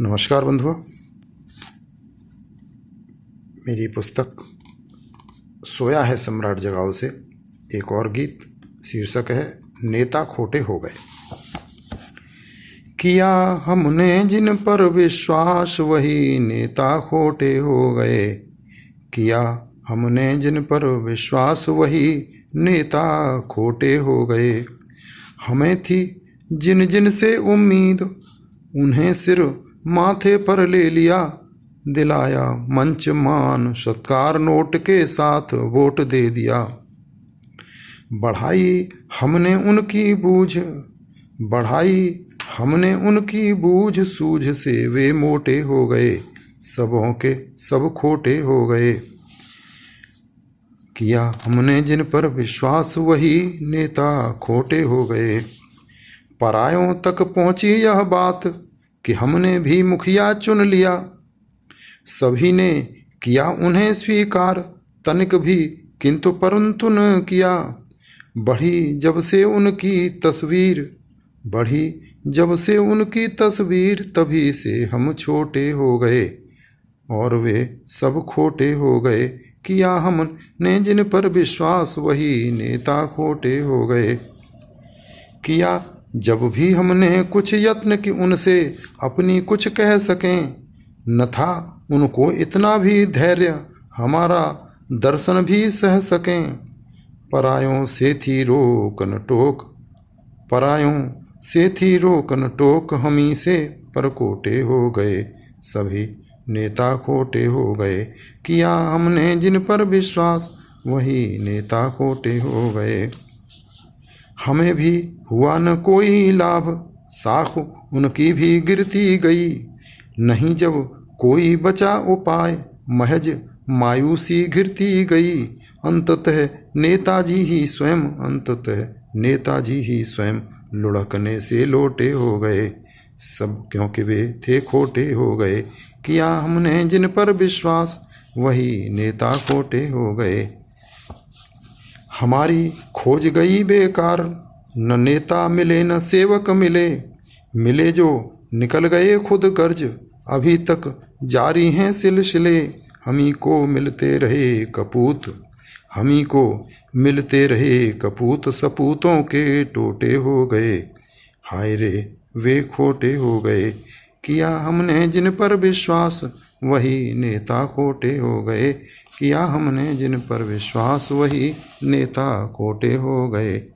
नमस्कार बंधुओं, मेरी पुस्तक सोया है सम्राट जगाओ से एक और गीत, शीर्षक है नेता खोटे हो गए। किया हमने जिन पर विश्वास वही नेता खोटे हो गए। किया हमने जिन पर विश्वास वही नेता खोटे हो गए। हमें थी जिन जिन से उम्मीद उन्हें सिर माथे पर ले लिया। दिलाया मंच मान सत्कार नोट के साथ वोट दे दिया। बढ़ाई हमने उनकी बूझ सूझ से वे मोटे हो गए। सबों के सब खोटे हो गए। किया हमने जिन पर विश्वास वही नेता खोटे हो गए। परायों तक पहुंची यह बात कि हमने भी मुखिया चुन लिया। सभी ने किया उन्हें स्वीकार, तनिक भी किंतु परंतु न किया। बढ़ी जब से उनकी तस्वीर तभी से हम छोटे हो गए और वे सब खोटे हो गए। किया हमने जिन पर विश्वास वही नेता खोटे हो गए। किया जब भी हमने कुछ यत्न कि उनसे अपनी कुछ कह सकें, न था उनको इतना भी धैर्य हमारा दर्शन भी सह सकें। परायों से थी रोकन टोक हमी से परकोटे हो गए। सभी नेता खोटे हो गए। किया हमने जिन पर विश्वास वही नेता खोटे हो गए। हमें भी हुआ न कोई लाभ, साख उनकी भी गिरती गई। नहीं जब कोई बचा उपाय, महज मायूसी घिरती गई। अंततः नेताजी ही स्वयं लुढ़कने से लोटे हो गए। सब क्योंकि वे थे खोटे हो गए। किया हमने जिन पर विश्वास वही नेता खोटे हो गए। हमारी खोज गई बेकार, न नेता मिले न सेवक मिले जो निकल गए खुद गर्ज। अभी तक जारी हैं सिलसिले, हमी को मिलते रहे कपूत सपूतों के टोटे हो गए। हाय रे वे खोटे हो गए। किया हमने जिन पर विश्वास वही नेता खोटे हो गए। किया हमने जिन पर विश्वास वही नेता खोटे हो गए।